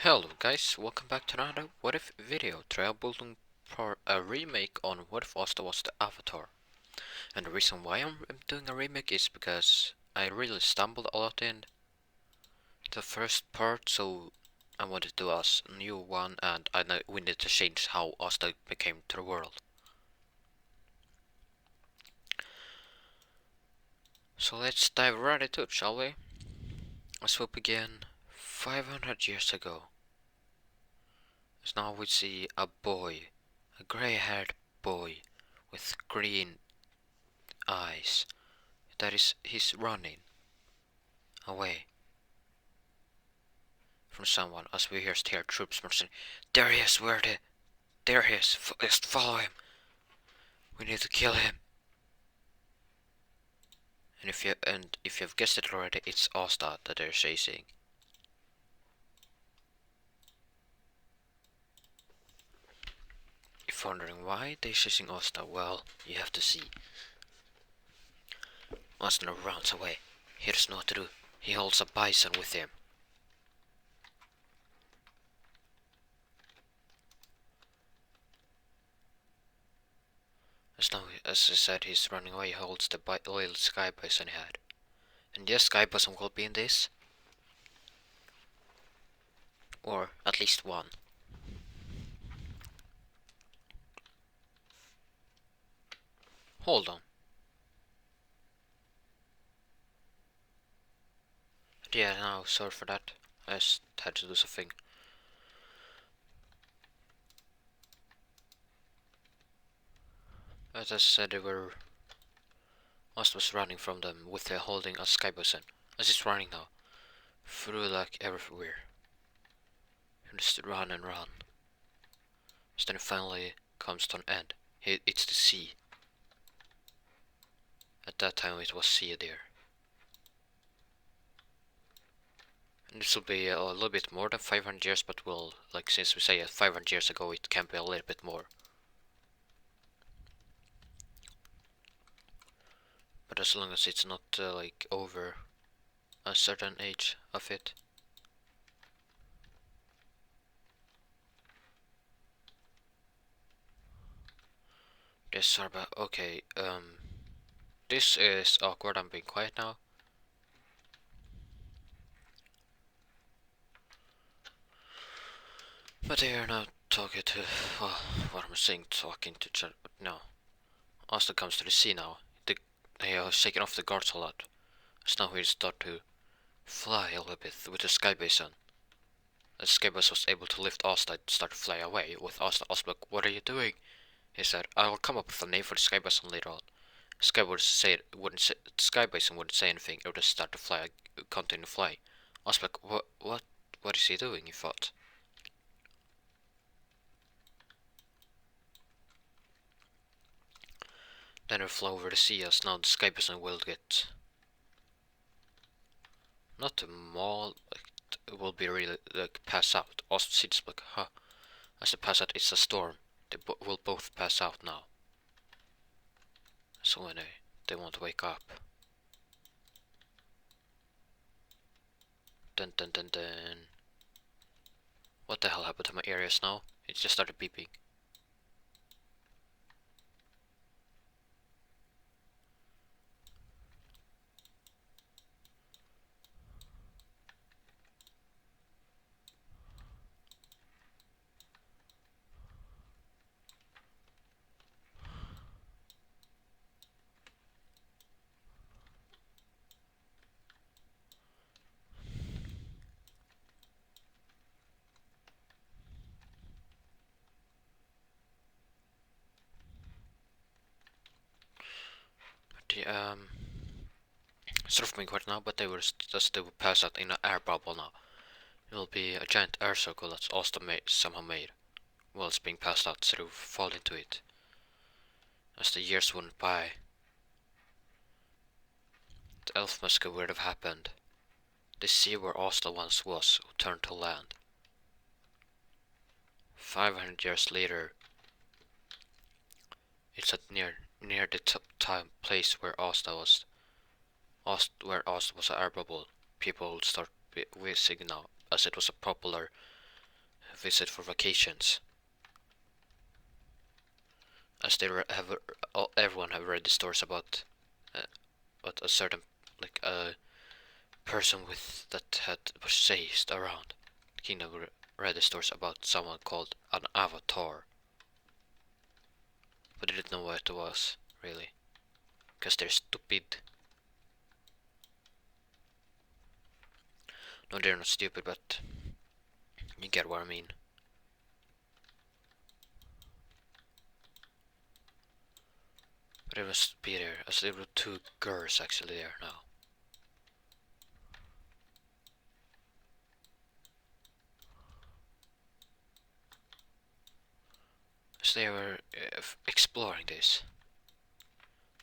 Hello guys, welcome back to another What If video. Today I'm building for a remake on What If Asta was the Avatar. And the reason why I'm doing a remake is because I really stumbled a lot in the first part, so I wanted to do a new one, and I know we need to change how Asta became to the world. So let's dive right into it, shall we? As we begin 500 years ago. As now we see a boy, a grey-haired boy with green eyes. He's running away from someone as we hear steel troops marching. There he is, there he is, just follow him. We need to kill him. And if you've guessed it already, it's Asta that they're chasing. If wondering why they're chasing Asta, well, you have to see. Asta runs away. He doesn't know what to do. He holds a bison with him. As I said, he's running away. He holds the little sky bison he had. And yes, sky bison will be in this. Or at least one. Hold on. Yeah, no, sorry for that. I just had to do something. As I said, Ost was running from them with holding a sky bison. As he's running now, through like everywhere. He just run and run. Then it finally comes to an end. It's the sea. At that time it was sea there. And this will be a little bit more than 500 years, but since we say 500 years ago, it can be a little bit more. But as long as it's not over a certain age of it. Sorry about, okay, this is awkward, I'm being quiet now. But they are now talking to, well, what am I saying, talking to each other, but no. Asta comes to the sea now. They are shaking off the guards a lot. So now we start to fly a little bit with the sky basin. The sky base was able to lift Asta and start to fly away with Asta. Asta like, what are you doing? He said, I will come up with a name for the sky basin later on. Sky basin wouldn't say anything, it would just start to fly, continue to fly. Asta like, what is he doing, he thought. Then we fly over the sea as now the sky basin will get not a maul, it will be really like pass out. Also seems like, as they pass out, it's a storm. They will both pass out now. So when they won't wake up. Dun dun dun dun. What the hell happened to my areas now? It just started beeping. The sort of being quiet now, but they will pass out in an air bubble now. It will be a giant air circle that's also somehow made. While it's being passed out, so they will fall into it. As the years went by, the elf massacre would have happened. The sea where Asta once was turned to land. 500 years later, it's at near the time place where Asta was an air bubble. People would start whizzing now, as it was a popular visit for vacations. As they have, everyone have read the stories about a certain, like a person with that had was chased around the kingdom. Read the stories about someone called an avatar, but they didn't know what it was really, because they're stupid. No, they're not stupid, but you get what I mean. But it was be there, as there were two girls actually there now. As they were exploring this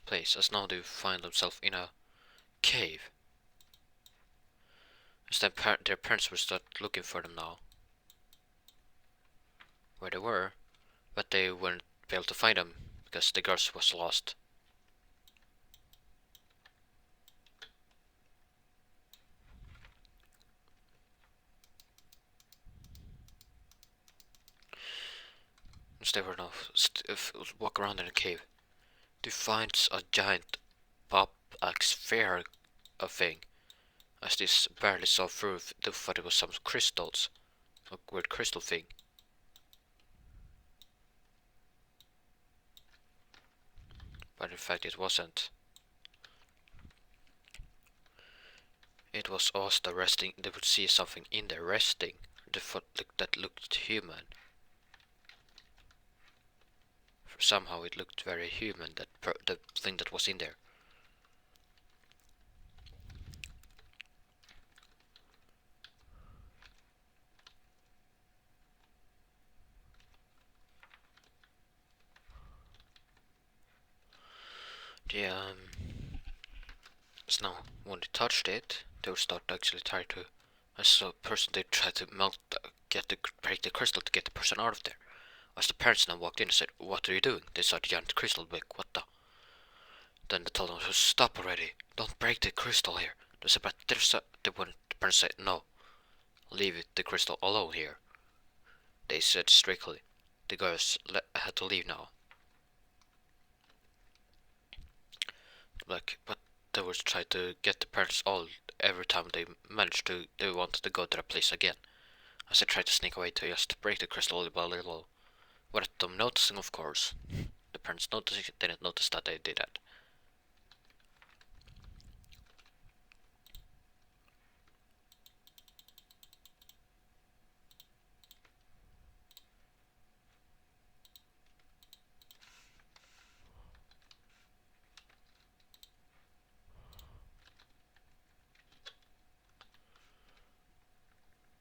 place, as now they find themselves in a cave. As their parents will start looking for them now. Where they were, but they weren't able to find them because the girls was lost. As they were now walk around in a cave, they find a giant pop axe sphere of thing. As this barely saw through, they thought it was some crystals, a weird crystal thing. But in fact it wasn't. It was Asta resting. They would see something in there resting. The foot that looked human. Somehow it looked very human, the thing that was in there. The so now when they touched it, they would start actually try to. As a person, they try to break the crystal to get the person out of there. As the parents now walked in and said, "What are you doing?" They saw the giant crystal big. What the? Then they told them to stop already. Don't break the crystal here. They said, but they wouldn't. The parents said, no, leave the crystal alone here. They said strictly. The girls had to leave now. But they would try to get the parents all every time they managed to. They wanted to go to that place again. As they tried to sneak away to just break the crystal little by little, without them noticing, of course. The parents didn't notice that they did that.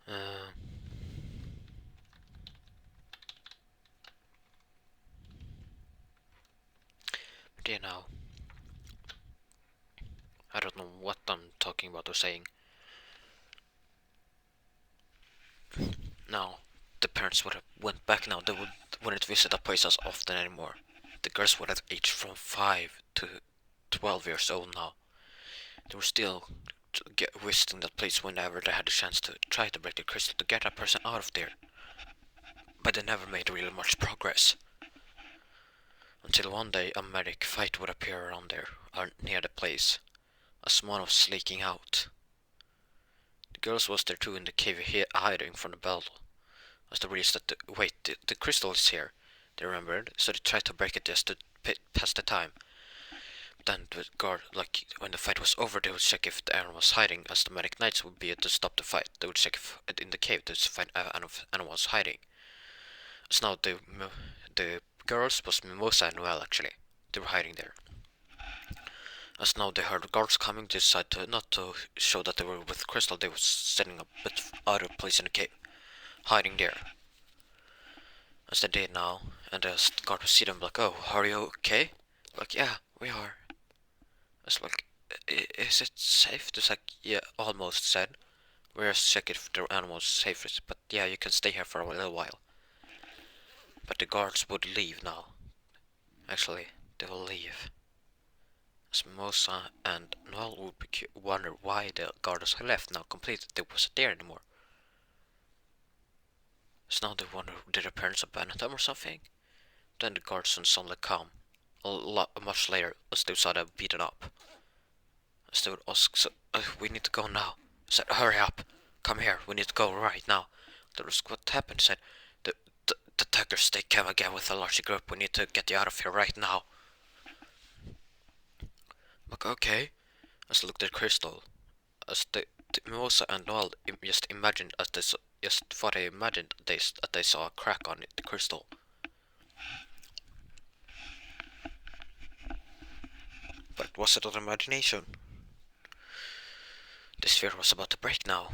Uh, but yeah, now I don't know what I'm talking about or saying. Now, the parents would have went back now. They wouldn't visit that place as often anymore. The girls would have aged from 5 to 12 years old now. They were still visiting that place whenever they had the chance to try to break the crystal to get that person out of there. But they never made really much progress. Until one day a medic fight would appear around there, or near the place, as one was leaking out. The girls was there too in the cave hiding from the battle. As they realized that the crystal is here, they remembered, so they tried to break it just to pass the time. But then the guard, like when the fight was over, they would check if the animal was hiding, as the medic knights would be to stop the fight. They would check if in the cave to find animal was hiding. So now the girls was Mimosa and Noel actually. They were hiding there. As now they heard the guards coming, they decided to not to show that they were with Crystal. They were setting up a bit other place in the cave, hiding there. As they did now, and the guard would see them like, "Oh, are you okay?" Like, "Yeah, we are." It's like, "Is it safe?" It's like, "Yeah, almost said. We're just checking if the animal's safe, but yeah, you can stay here for a little while." But the guards would leave now. Actually, they will leave. As Mimosa and Noel would wonder why the guards had left now completely. They wasn't there anymore. So now they wonder, did their parents abandon them or something? Then the guardsmen suddenly come. Much later, as they saw them beaten up. As they would ask, so, we need to go now. I said, hurry up. Come here, we need to go right now. There was what happened, said, the detectives, they came again with a large group. We need to get you out of here right now. Like, okay. As I looked at Crystal, as the Mimosa and Noel just imagined, as they just thought they imagined that they saw a crack on the crystal. But was it an imagination? The sphere was about to break now.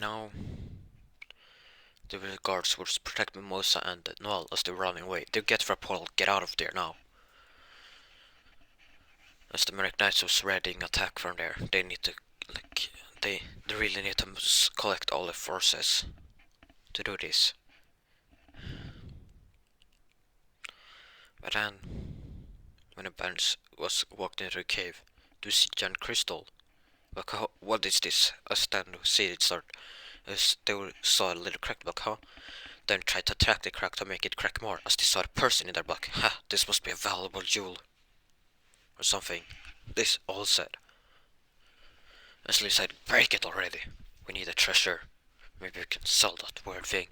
No. The guards would protect Mimosa and Noel as they were running away. They get for a portal, get out of there now. As the Merrick Knights was readying attack from there, they need to, like, they really need to collect all the forces to do this. But then, when the bands was walked into the cave to see giant crystal, like, what is this? As then see it start, as they saw a little crack, like, then tried to attack the crack to make it crack more, as they saw a person in their back. Ha, this must be a valuable jewel. Or something. This all said. As Lee said, break it already. We need a treasure. Maybe we can sell that weird thing.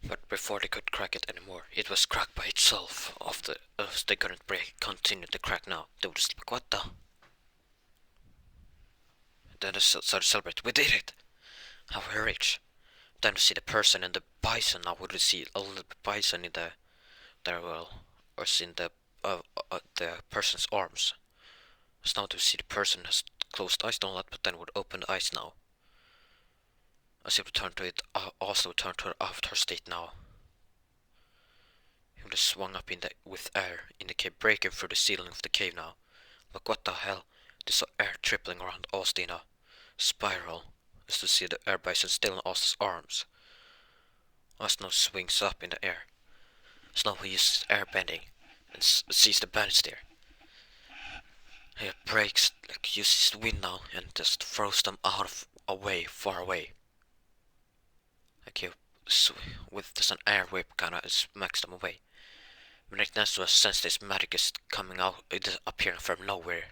But before they could crack it anymore, it was cracked by itself. They couldn't continue to crack now. They would just like, what the? Then they started to celebrate. We did it! How we're rich. Then we see the person and the bison. Now would we see a little bison in the or in the person's arms. So now to see the person has closed eyes, don't let, but then would open the eyes now. As he returned to it, also returned to her avatar state now. He would have swung up with air in the cave, breaking through the ceiling of the cave now. But what the hell? They saw air tripling around Austina. Spiral is to see the air bison still in Austin's arms. Austin now swings up in the air. So now he uses air bending and sees the bandits there. He breaks, like, uses the wind now and just throws them far away. Like he, with just an air whip, kinda smacks them away. When Ignacio sensed this magic is coming out, it is appearing from nowhere,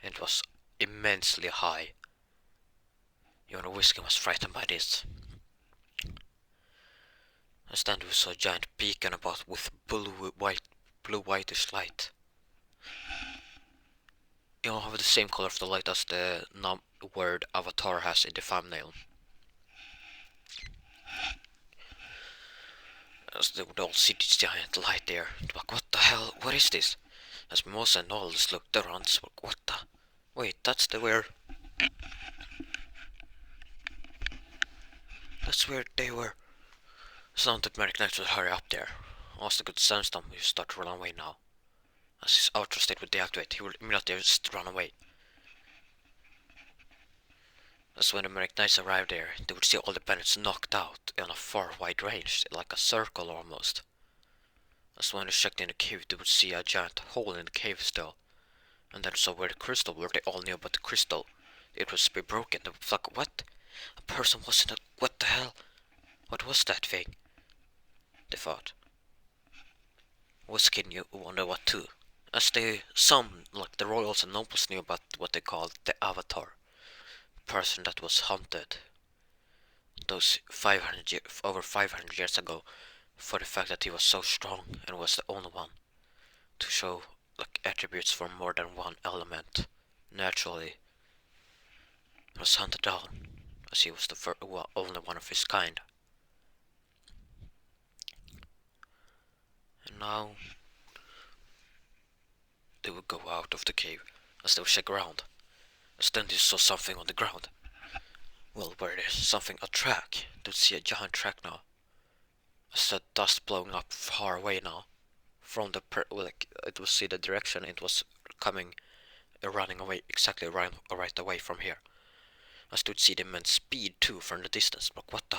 and it was immensely high. Even the whiskey was frightened by this. And then we saw a giant beacon about with blue-whitish light. You don't have the same color of the light as the word avatar has in the thumbnail. As they would all see this giant light there. Like, what the hell? What is this? As Mimosa and all just looked around, like, what the? Wait, that's where they were. So now the Merrick Knights would hurry up there. Austin could sense them, he would start to run away now. As his outer state would deactivate, he would immediately just run away. As when the Merrick Knights arrived there, they would see all the bandits knocked out in a far wide range, like a circle almost. As when they checked in the cave, they would see a giant hole in the cave still. And then saw where the crystal were. They all knew about the crystal. It was to be broken. They were like, what? A person was in a... What the hell? What was that thing? They thought. Whiskey knew wonder what too. As like the royals and nobles, knew about what they called the avatar. Person that was hunted. Those over 500 years ago, for the fact that he was so strong and was the only one to show like attributes from more than one element. Naturally, he was hunted down, as he was the only one of his kind. And now they would go out of the cave, as they would check around. As then they saw something on the ground. Well, where there's something, a track. They would see a giant track now. As the dust blowing up far away now. From the it would see the direction it was coming, running away exactly right away from here. As they would see the immense speed too from the distance. But what the?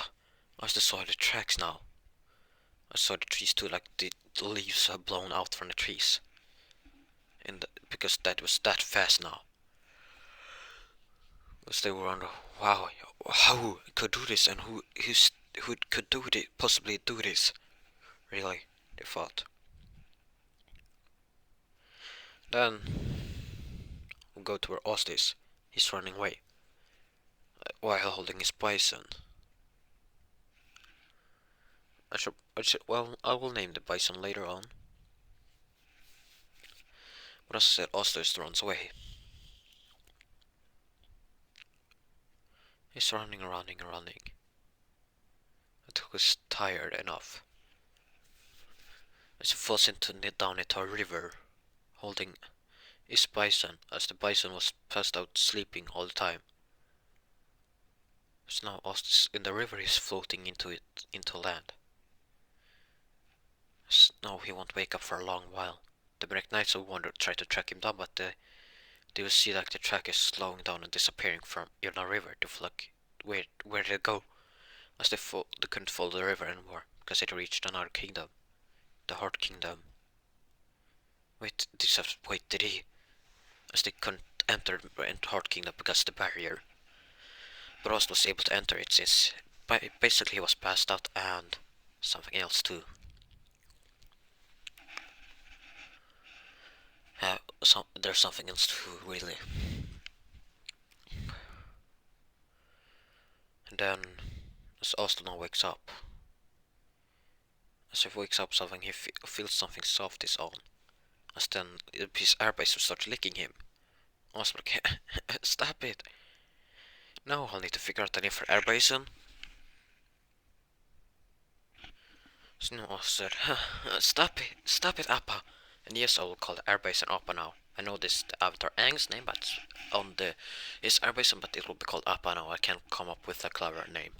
As they saw the tracks now. I saw the trees too, like the leaves are blown out from the trees. because that was that fast now. Because they were wondering, wow, how could do this, and who could do it, possibly do this? Really, they thought. Then we'll go to where Ost is. He's running away while holding his bison. Well, I will name the bison later on. But as I said, Ost just runs away. He's running. Until he's tired enough. As he falls down into a river, holding his bison, as the bison was passed out sleeping all the time. So now Ost is in the river, he's floating into land. So now he won't wake up for a long while. The Black Knights will try to track him down, but they will see like the track is slowing down and disappearing from in the river. To like where did it go? As they couldn't follow the river anymore because it reached another kingdom, the Heart Kingdom. Did he? As they couldn't enter the Heart Kingdom because of the barrier. But Ost was able to enter it since basically he was passed out and something else too. There's something else too, really. And then, as Ost now wakes up, as he wakes up, he feels something soft is on. As then his airbase will start licking him. Ost like, stop it! No, I'll need to figure out the name for airbase. So now Ost said, stop it, Appa. And yes, I will call the airbase Appa now. I know this is the Avatar Aang's name, but on his airbase, but it will be called Appa now. I can't come up with a clever name.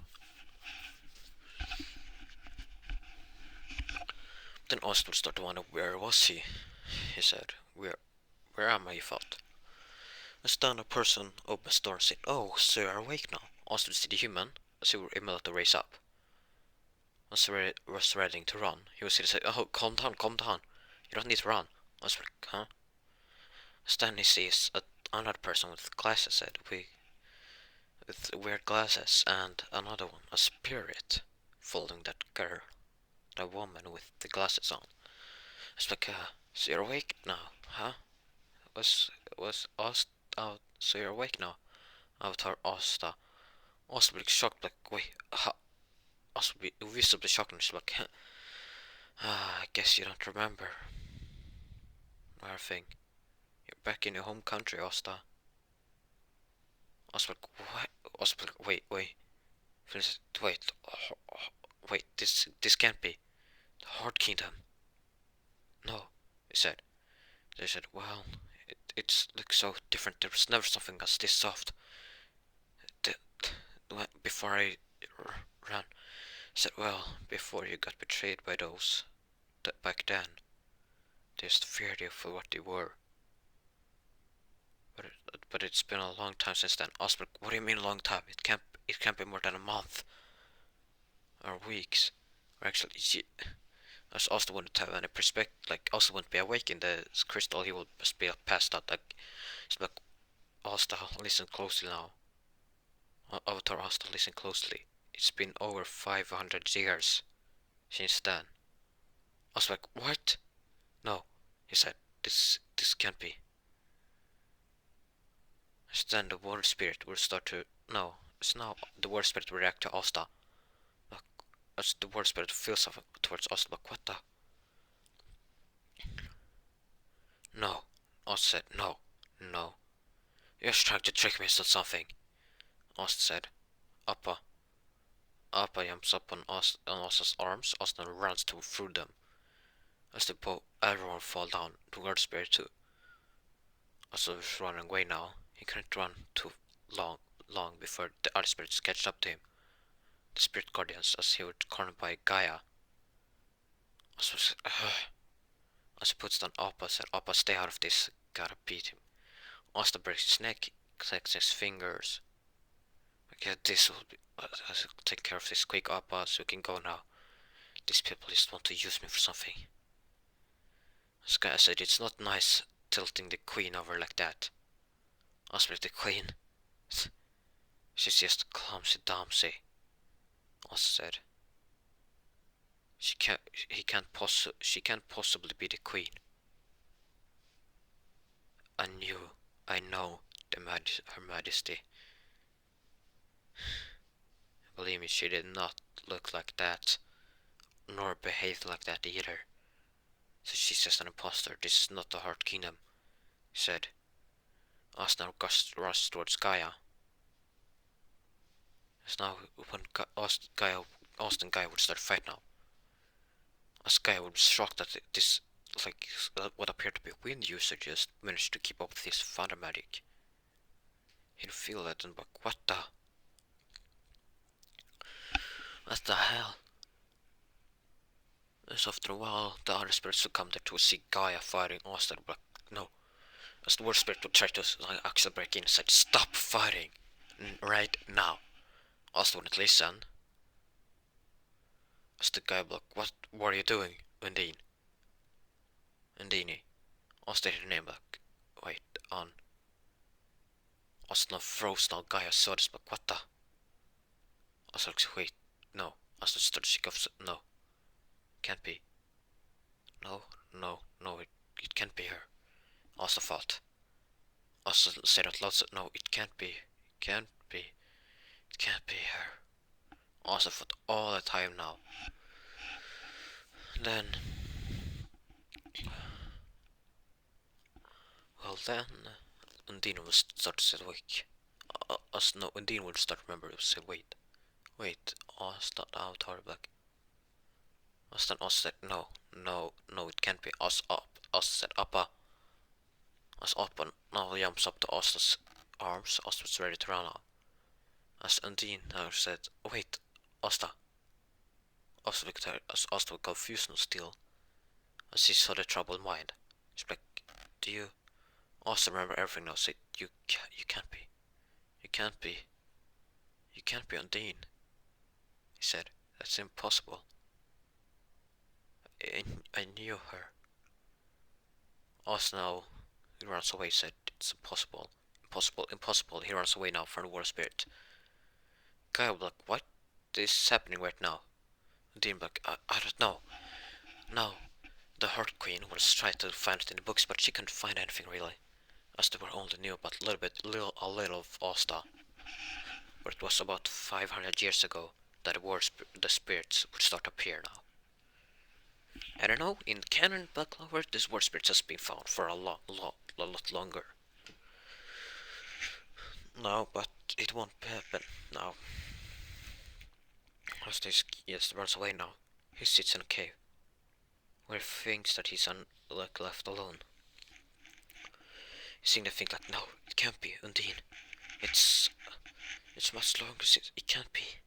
Then Ost would start to wonder, where was he? He said, where am I, he thought. A stunned person opens the door and said, oh, so you're awake now. Ost would see the human, as he would immediately raise up. As he was ready to run, he would see the say, oh, calm down. You don't need to run. Ost was like, huh? Then he sees another person with glasses, said, with weird glasses, and another one, a spirit, following that girl. The woman with the glasses on. It's like, so you're awake now, huh? Was Ost out? So you're awake now? Avatar Asta. Ost will be shocked, like, wait, Ost will be visibly shocked, and she's like, I guess you don't remember. Everything. You're back in your home country, Asta. Ost will be like, what? Ost will be like, wait, this can't be. The Heart Kingdom. No, he said. They said, well, it looks so different. There was never something that's this soft. Before I ran, he said, well, before you got betrayed by those back then, they just feared you for what you were. But it's been a long time since then. Osberg, what do you mean a long time? It can't be more than a month or weeks. Or actually, as Austin wouldn't have any perspective, like Austin wouldn't be awake in the crystal, he would just be passed out. Like, it's like, Austin, listen closely now. Avatar Austin, listen closely. It's been over 500 years since then. I was like, what? No, he said, this can't be. Then the water spirit will start to, no, it's now the water spirit will react to Asta. Like, as the water spirit feels something towards Asta, like, what the? No, Asta said, no. You're just trying to trick me into something. Asta said, Appa. Appa jumps up on Asta's arms. Asta runs through them. As everyone fall down, the water spirit too. Asta was running away now. He couldn't run too long before the other spirits catch up to him. The spirit guardians, as he was cornered by Gaia. As he puts down Appa, said, Appa, stay out of this. Gotta beat him. Asta breaks his neck, clicks his fingers. Okay, this will be. I'll take care of this quick, Appa, so we can go now. These people just want to use me for something. This guy said it's not nice tilting the queen over like that. Asta the queen. She's just a clumsy Damsey, Asta said. She can't possibly be the queen. I know, Her Majesty. Believe me, she did not look like that, nor behave like that either. So she's just an imposter. This is not the Heart Kingdom, he said. Asta now rushed towards Gaia. As now, when Asta and Gaia would start a fight now. As Gaia would be shocked that this, what appeared to be a wind user just managed to keep up with his thunder magic. He'd feel that and like, what the hell? As after a while, the other spirits would come there to see Gaia fighting Asta, but no. As the War Spirit would try to actually break in and said, stop fighting! Right now. Asta wouldn't listen. As the guy blocked, what are you doing, Undine? Undine. Asta hit her name back. Wait, on. Asta now froze now, Gaia saw this, but what the? Asta looks, wait, no. Asta started to shake off, no. Can't be. No, it can't be her. Asta thought. Asta said out loud, no, it can't be. It can't be her. Asta thought all the time now. Then Undine will start to say, Undine will start to remember to say, wait, Asta out her back. Asta said, no, it can't be. Asta said, Appa. Asta up and now jumps up to Asta's arms. Asta was ready to run out. As Undine now said, wait, Asta. Asta looked at her as Asta was confused and still. As she saw the troubled mind. She's like, do you also remember everything now? Said, you can't be. You can't be Undine. He said, that's impossible. I knew her. Also now, he runs away, said, it's impossible. Impossible. He runs away now from the War Spirit. Guy was like, what is happening right now? Undine like, I don't know. No. The Heart Queen was trying to find it in the books, but she couldn't find anything really. As they were only knew about a little of Asta. But it was about 500 years ago that the spirits would start to appear now. I don't know, in canon Black Clover, this War Spirit has been found for a lot longer. No, but it won't happen now. As this runs away now, he sits in a cave, where he thinks that he's left alone. He's seeing the thing like, no, it can't be, Undine. It's much longer since it can't be.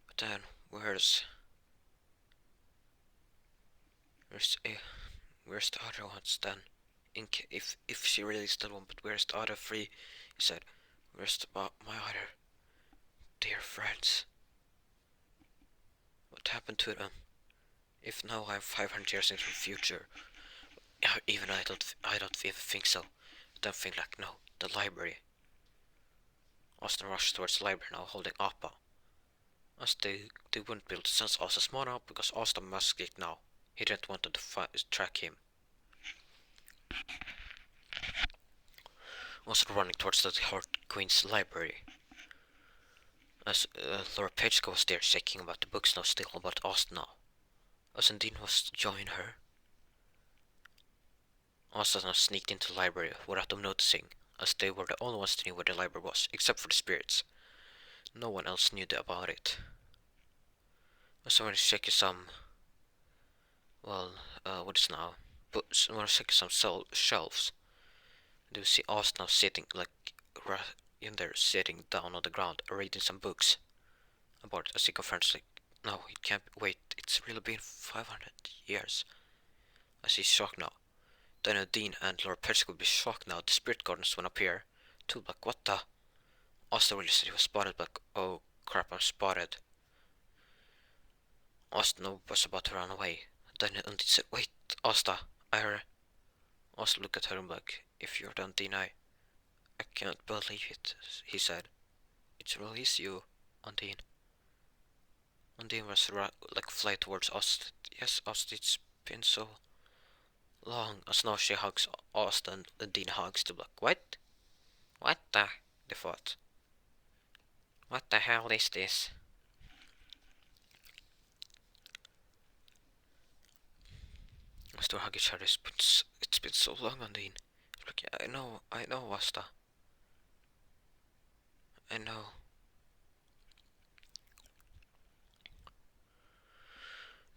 But then, where's the other ones then? If she really is the one, but where's the other three? He said, where's my other dear friends? What happened to them? If now I'm 500 years into the future, even I don't even think so. I don't think like, no, the library. Austin rushed towards the library now, holding Appa. As they wouldn't be able to sense Asta small now because Asta must get now. He didn't want to track him. Austin running towards the Heart Queen's library. As Laura Pageko was there shaking about the books now still about Asta now. As Undine was to join her. Asta now sneaked into the library without them noticing, as they were the only ones who knew where the library was, except for the spirits. No one else knew about it. So when I check some, what is now? But when I check some shelves, do you see Asta now sitting right in there, sitting down on the ground, reading some books about it. As he confirms, like, no, it can't. Wait, it's really been 500 years. As he's shocked now. Then Undine and Laura Percy would be shocked now. The spirit gardens won't appear. Too like, what the? Asta really said he was spotted, like, oh crap, I'm spotted. Asta was about to run away. Then Undine said, wait, Asta, Asta looked at her and like, if you're Undine, I can't believe it, he said. It really is you, Undine. Undine was like fly towards Asta. Yes, Asta, it's been so long. As now she hugs Asta and Undine hugs the black. What? What the? They thought. What the hell is this? As they hug each other, it's been so long, Undine. Like, yeah, I know, Asta. I know.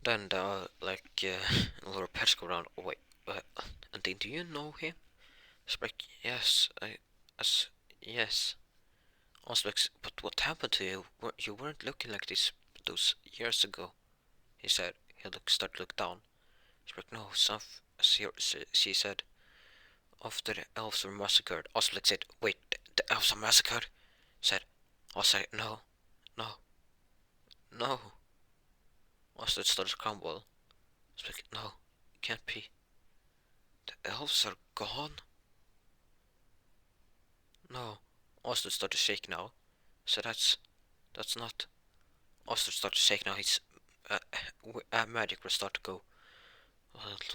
Then the little pets go around. Oh, wait, Undine, do you know him? It's like, yes, as, yes. Also, like, but what happened to you? You weren't looking like this those years ago. He said. Started to look down. He's like, no, she said, after the elves were massacred. Oslick said, wait, the elves are massacred? Said, Oslick, no, no, no. Oslick started to crumble. He's like, no, it can't be. The elves are gone? No. Oslick started to shake now. So that's not. Oslick started to shake now. His magic will start to go.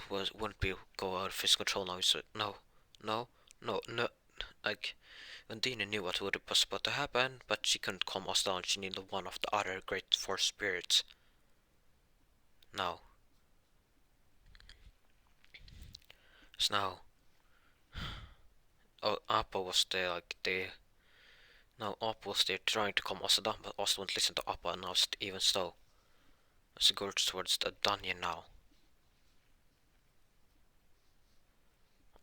Well, it wouldn't be go out of his control now. He said, no, no, no, no. Like, Undine knew what was about to happen, but she couldn't calm us down. She needed one of the other great force spirits. Now. So now. Oh, Appa was there, like, now Appa was there trying to calm us down, but Asta wouldn't listen to Appa, and now even so. As it goes towards the dungeon now.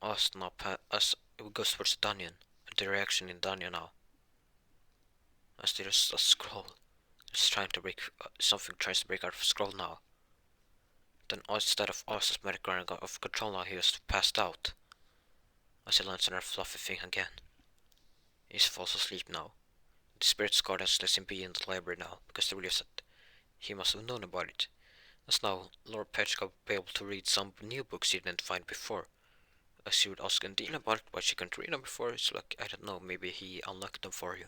Asta now, as it goes towards the dungeon, the reaction in dungeon now. As there's a scroll. It's trying to break, something tries to break out of the scroll now. Then instead of Asta's medic running out of control now, he was passed out. As he lands on her fluffy thing again. He falls asleep now. The spirit guard has let him be in the library now, because they realize that he must have known about it. As now, Lord Petchka will be able to read some new books he didn't find before. As he would ask Undine about it, why she couldn't read them before, it's like, I don't know, maybe he unlocked them for you.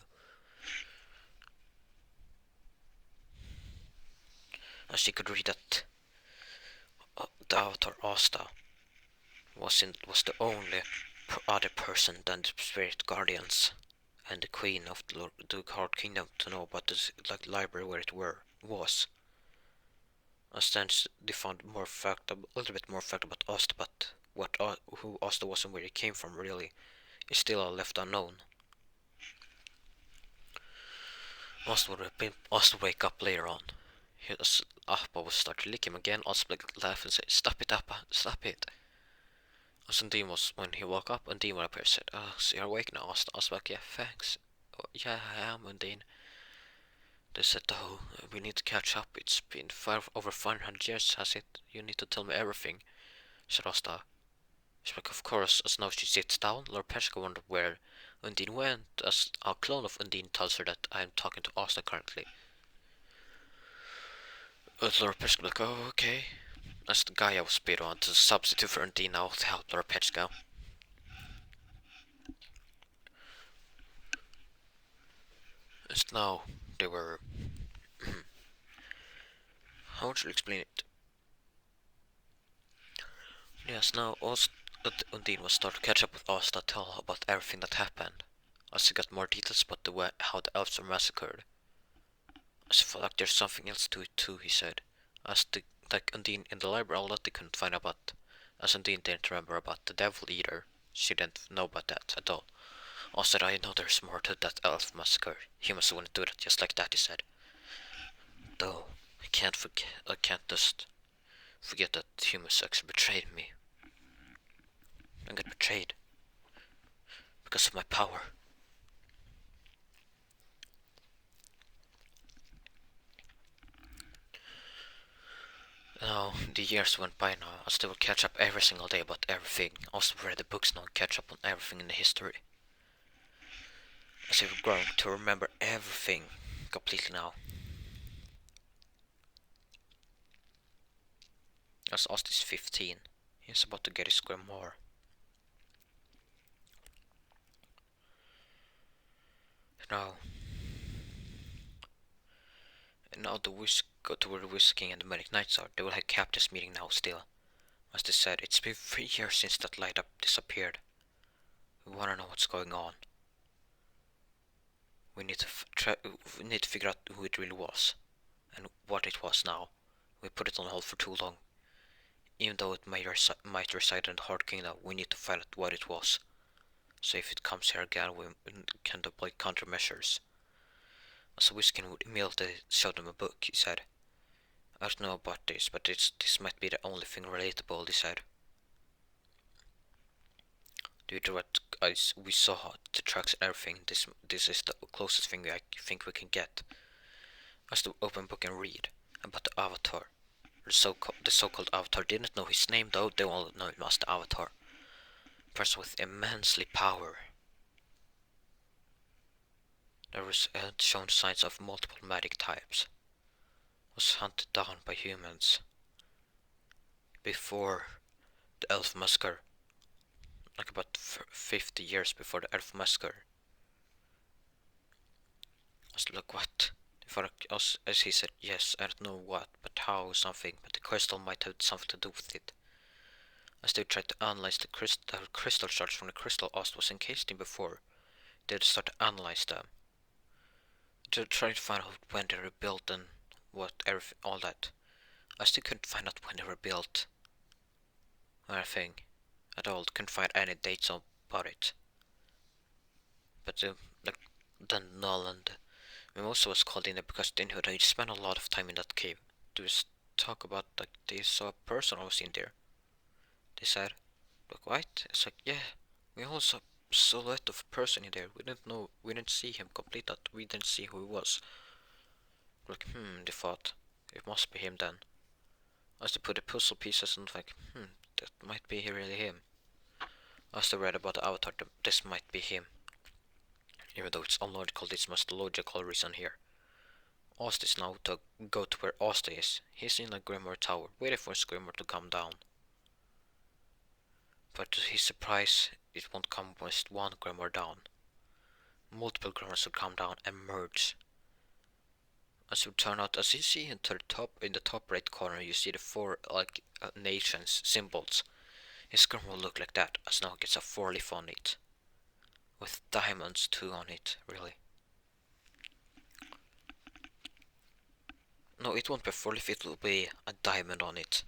As she could read that the Avatar Asta was the only other person than the spirit guardians and the queen of the Hard Kingdom to know about this library where it was. As then they found a little bit more fact about Asta, but who Asta was and where he came from really is still left unknown. Asta would wake up later on. Appa would start to lick him again. Asta would laugh and say, "Stop it, Appa, stop it." As Undine was when he woke up, Undine went up here and said, "Oh, so you're awake now, Asta?" Asta was like, "Yeah, thanks." "Oh, yeah, I am, Undine." They said, "Oh, we need to catch up. It's been over 500 years, has it? You need to tell me everything," said Asta. She's like, "Of course." As now she sits down, Lord Peshka wondered where Undine went, as a clone of Undine tells her that I am talking to Asta currently. Lord Peshka like, "Oh, okay." As the guy I was paid on to substitute for Undine now to help Lord Peshka. As now they were... how would you explain it? Yes, now Undine was starting to catch up with Asta, tell her about everything that happened. As he got more details about the way how the elves were massacred. As I felt like there's something else to it too, he said. As like Undine in the library, all that they couldn't find about. As Undine didn't remember about the devil either. She didn't know about that at all. Also, I know there's more to that elf massacre. Humans wouldn't do that just like that, he said. Though, I can't just forget that humans actually betrayed me. I got betrayed because of my power. Now, the years went by now. I still would catch up every single day about everything. Also read the books now and catch up on everything in the history. As I've grown to remember everything completely now. As Ost is 15, he's about to get his grimoire. Now, now the go to where the Whisk King and the Medic Knights are. They will have kept this meeting now still. As they said, it's been 3 years since that light up disappeared. We wanna know what's going on. We need we need to figure out who it really was and what it was now. We put it on hold for too long. Even though it might reside in the Hard Kingdom, we need to find out what it was. So if it comes here again, we can deploy countermeasures. So Whiskin would immediately show them a book, he said. I don't know about this, but this might be the only thing relatable, he said. Due to what we saw, the tracks and everything, this is the closest thing I think we can get. As to open book and read about the Avatar. The so-called Avatar didn't know his name though, they all know him as the Avatar. A person with immensely power. There was shown signs of multiple magic types. Was hunted down by humans. Before the Elf Massacre. Like about 50 years before the Elf Massacre. I was like, what? As he said, yes, I don't know what, but how, something, but the crystal might have something to do with it. As they tried to analyze the crystal shards from the crystal Ost was encased in before, they had to start to analyze them. To try to find out when they were built and what, everything, all that. I still couldn't find out when they were built. Or anything. At all, couldn't find any dates about it. But the Null and Mimosa was called in there because they knew they spent a lot of time in that cave. To just talk about, like, they saw a person was in there. They said, like, what? It's like, yeah, we all saw a silhouette of a person in there. We didn't see him complete that. We didn't see who he was. Like, they thought, it must be him then. As they put the puzzle pieces and like, that might be really him. As they read about the Avatar, this might be him. Even though it's unlogical, this must the logical reason here. Asta is now to go to where Asta is. He's in the Grimoire Tower, waiting for his Grimoire to come down. But to his surprise, it won't come with one Grimoire down. Multiple Grimoires will come down and merge. As you turn out, as you see into the top, in the top right corner, you see the four nations symbols. His Grimoire will look like that, as now it gets a 4-leaf on it. With diamonds too on it, really. No, it won't be a 4-leaf, it will be a diamond on it.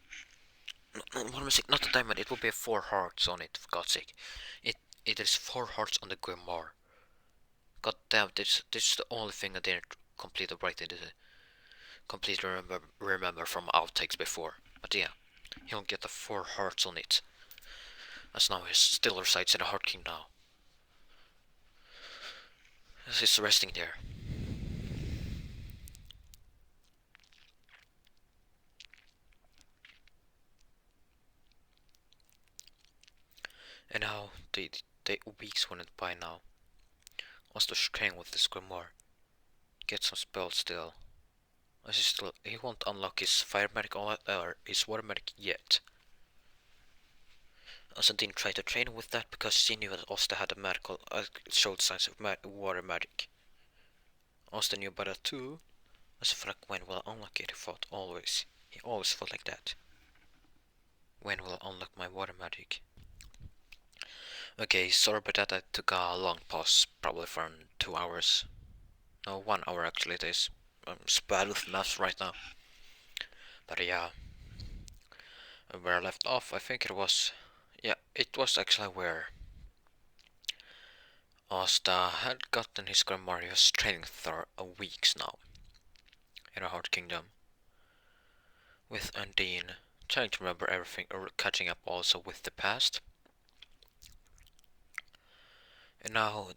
No, what am I saying? Not a diamond, it will be 4 hearts on it, for God's sake. It is 4 hearts on the Grimoire. God damn, this is the only thing I didn't completely remember from outtakes before. But yeah, he'll get the 4 hearts on it. As now he still resides in the Heart King now. As he's resting there. And now the weeks went by now. Also staying with this Grimoire. Get some spells still. As he won't unlock his fire medic or his water medic yet. Also didn't try to train with that because she knew that Asta had a medical showed signs of water magic. Asta knew about that too. As for like when will I unlock it, he thought always. He always thought like that. When will I unlock my water magic? Okay, sorry about that, I took a long pause, probably for 2 hours. No, 1 hour actually it is. I'm bad with maths right now. But yeah. Where I left off, I think it was... Yeah, it was actually where Asta had gotten his Grimoire. He was training for weeks now. In a Heart Kingdom. With Undine. Trying to remember everything, or catching up also with the past. And now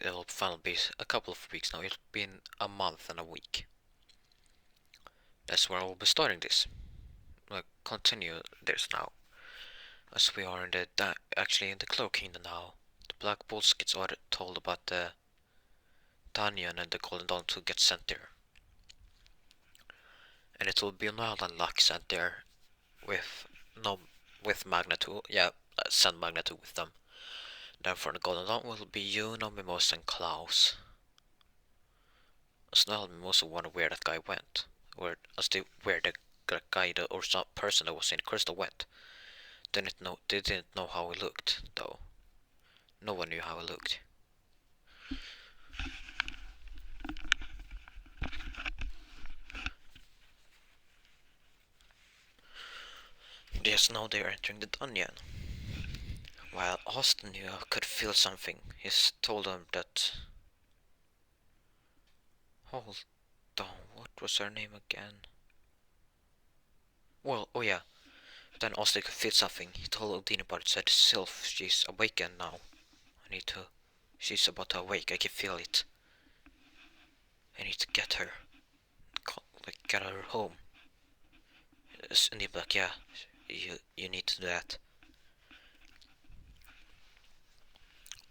it'll finally be a couple of weeks now. It's been a month and a week. That's where I will be starting this. We'll continue this now. As we are in actually in the Cloak Kingdom now. The Black Bulls gets told about the Danyan and the Golden Dawn to get sent there. And it will be Nile and Luck sent there with Magneto. Yeah, send Magneto with them. Then for the Golden Dawn will be you, Mimosa and Klaus. Snellman also wonder where that guy went. Where the guy or some person that was in the crystal went. They didn't know how he looked, though. No one knew how he looked. Yes, now they are entering the dungeon. While Austin knew I could feel something, he told them that... Hold on, what was her name again? Well, oh yeah. Then Austin could feel something. He told Odin about it, said, Sylph, she's awakened now. I need to... She's about to awake, I can feel it. I need to get her. Get her home. And he'd be like, yeah, you need to do that.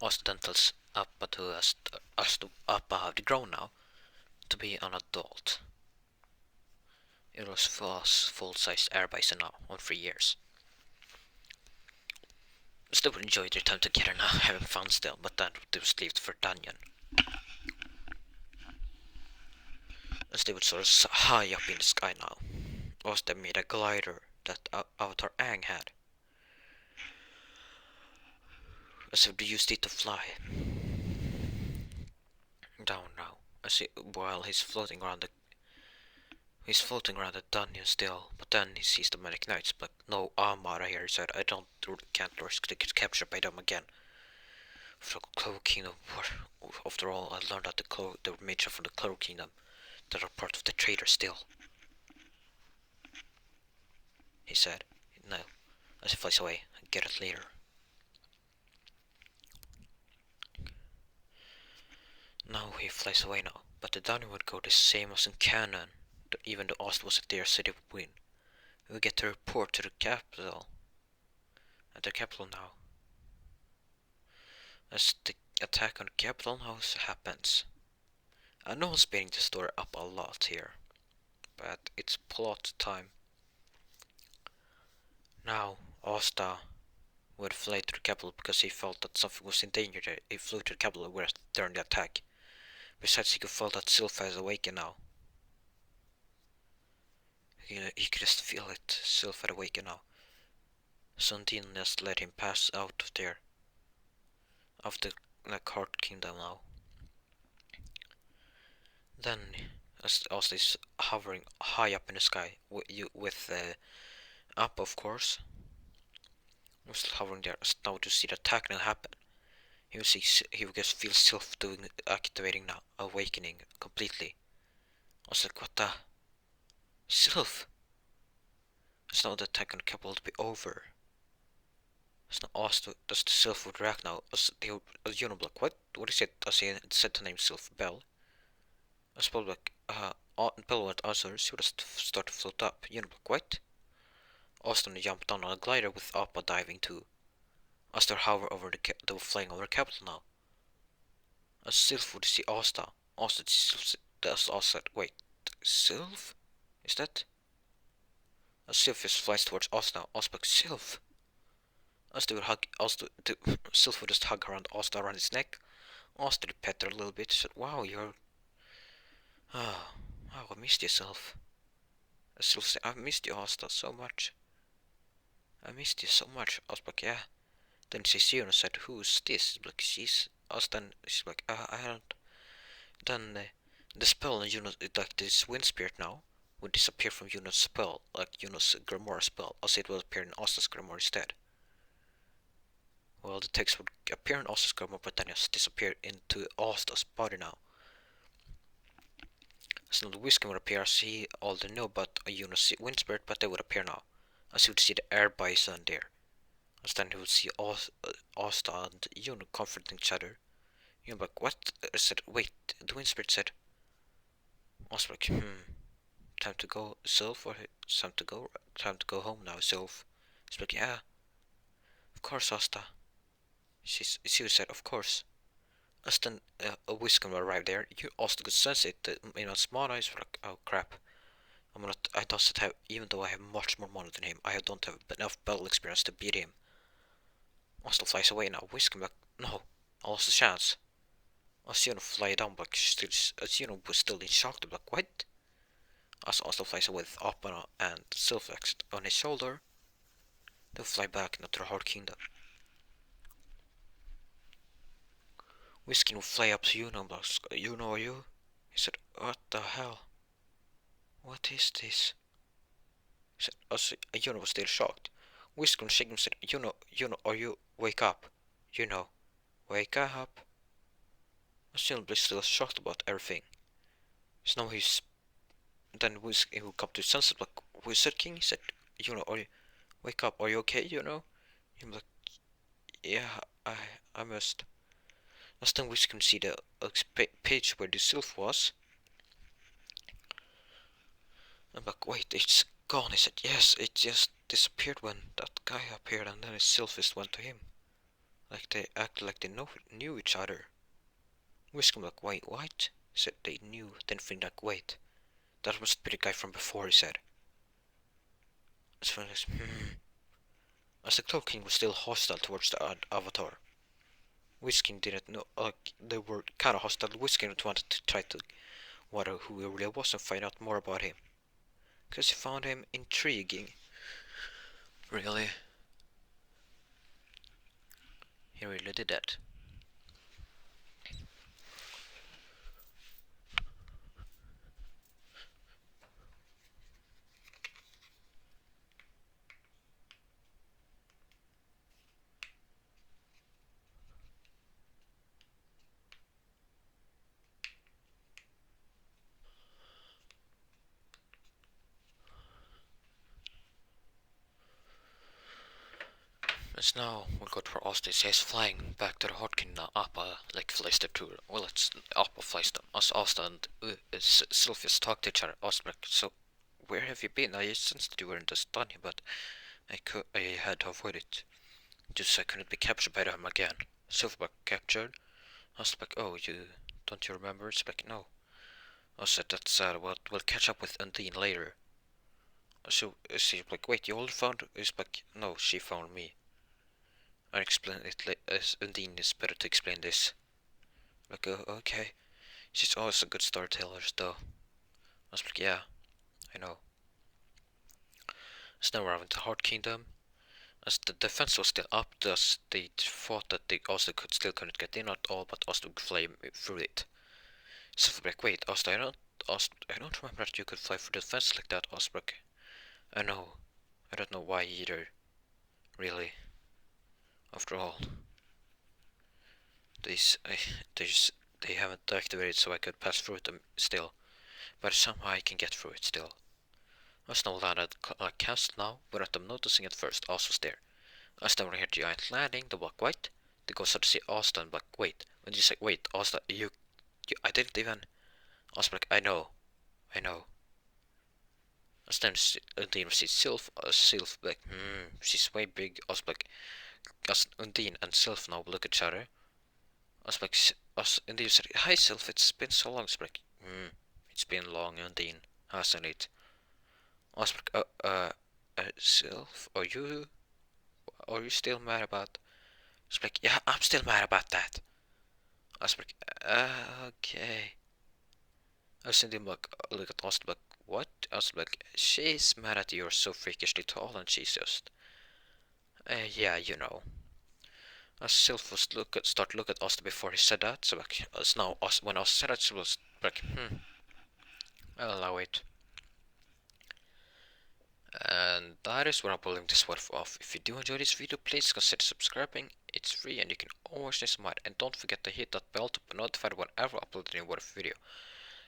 Austin tells Appa to us to Appa have grown now to be an adult. It was full-sized airbase now on 3 years. Still enjoyed their time together now, having fun still, but then they was leave for dungeon. As they were sort of high up in the sky now. Austin made a glider that Avatar Aang had. As if they used it to fly. Down now. While he's floating around the dungeon still, but then he sees the Manic Knights, but no Amara here, said I can't risk to get captured by them again. For the Cloak Kingdom, after all, I learned that they were made from the Cloak Kingdom, that are part of the traitor still. He said, no, as he flies away, get it later. Now he flies away now, but the dungeon would go the same as in canon, even though Ost was at their city would win. We get to report to the capital. At the capital now. As the attack on the capital now happens. I know I'm speeding the story up a lot here, but it's plot time. Now, Asta would fly to the capital because he felt that something was in danger there. He flew to the capital during the attack. Besides, he could feel that Sylph has awakened now. He could just feel it. Sylph had awakened now. Sundin just let him pass out of there. Of the Heart Kingdom now. Then, as Asta is hovering high up in the sky, with up, of course. He was hovering there now to see the attack now happen. He would just feel Sylph activating now, awakening completely. I was like, what the? Sylph? It's now the attack on the capital to be over. It's not asked does the Sylph would react now. As the like, what is it? As he said the name Sylph Bell. As Bell like, Bell would answer, she would start to float up. Like, what? Austin jumped down on a glider with Appa diving too. As they hover over they were flying over the capital now. As Sylph would see Asta. Asta said, wait, Sylph? Is that? As Sylph just flies towards Asta, Asta like, Sylph. As they would hug, Sylph would just hug Asta around his neck. Asta would pet her a little bit. Said, wow, you're... Oh, I missed you, Sylph. As Sylph said, I've missed you, Asta, so much. I missed you so much. I was like, yeah. Then she see her and said, who's this? Like, she's us. Then she's like, I don't. Then the spell, like this wind spirit now, would disappear from Yuno's spell, like Yuno's Grimoire spell, as it would appear in Asta's Grimoire instead. Well, the text would appear in Asta's Grimoire, but then just disappear into Asta's body now. So the Wisdom would appear, as he already know about Yuno's wind spirit, but they would appear now, as he would see the air bison there. As then he would see Asta and Yuno comforting each other. Yuno like, what? I said, wait, the wind spirit said. Asta like, time to go, Sylph, or time to go home now, Sylph. He's like, yeah, of course, Asta. She said, of course. As then a Wisdom arrived there, you also could sense it. Small eyes were like, oh crap. I don't have, even though I have much more money than him, I don't have enough battle experience to beat him. Asta flies away now. Wisdom like, no, I lost the chance. As fly down, but still, as was still in shock. Like what? As also flies with Apana and Sylphex on his shoulder. They fly back into the Hard Kingdom. Whiskin will fly up to but are you? He said, what the hell? What is this? He said, as was still shocked. Whiskin shaking said, are you? Wake up. Wake up. As was still shocked about everything. So now he's then he will come to his senses like Wizard King. He said, are you wake up? Are you okay? I'm like, yeah, I I must. Last time we can see the page where the sylph was. I'm like, wait, it's gone. He said, yes, it just disappeared when that guy appeared, and then his sylphist went to him. Like they acted like they knew each other. Whiskum like, wait, what? He said they knew. Then think like, wait, that must be the guy from before. He said. So as the Cloak King was still hostile towards the Avatar. Whiskin didn't know, like, they were kind of hostile. Whiskin wanted to try to wonder who he really was and find out more about him. Because he found him intriguing. Really? He really did that. As now we got for Ostis, he's flying back to the Hodkin Appa, like flies the tour. Well, it's Appa flies them. Us Asta and Sylphius talk to each other. Osberg, so where have you been? I sensed you were in the study, but I had to avoid it. Just so I couldn't be captured by them again. Silverback captured. Osberg, oh, don't you remember? It's like, no. I said, that's sad. We'll catch up with Undine later. So she's like, wait, you all found? It's like, no, she found me. I explained it as Undine is better to explain this. Like, okay. She's always a good storyteller, though. I was like, yeah, I know. So now we're having the Heart Kingdom. As the defense was still up, thus they thought that they also couldn't get in at all, but also could fly through it. Silverback, wait, Asta, I don't remember that you could fly through the defense like that, Osbrook. I know. I don't know why either. Really. After all. These, they haven't activated so I could pass through them still. But somehow I can get through it still. I was now landed cast now, without them noticing at first, Oz was there. As they were here giant landing, the walk white. They go start to see Austin, but wait. When you say wait, Austin, I didn't even. I was like, I know. As then Undine sees Sylph like, she's way big. I was like, as Undine and Sylph now look at each other. I was like, Undine said, hi Sylph, it's been so long. I was like, it's been long, Undine, hasn't it? I was like, Sylph, are you still mad about? I was like, yeah, I'm still mad about that. I was like, okay. I was thinking like, look at Austin, like, what? I was like, she's mad at you're so freakishly tall, and she's just, yeah, As Sylph was start look at Austin before he said that, so like, as now, when Austin said that, she was like, I'll allow it. And that is where I'm pulling this one off. If you do enjoy this video, please consider subscribing. It's free and you can always listen to it. And don't forget to hit that bell to be notified whenever I upload a new video.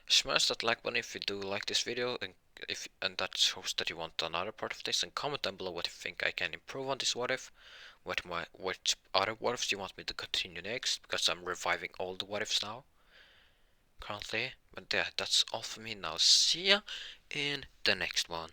Smash that like button if you do like this video, and that shows that you want another part of this. And comment down below what you think I can improve on this what if. Which other what ifs you want me to continue next, because I'm reviving all the what ifs now currently. But yeah, that's all for me now. See ya in the next one.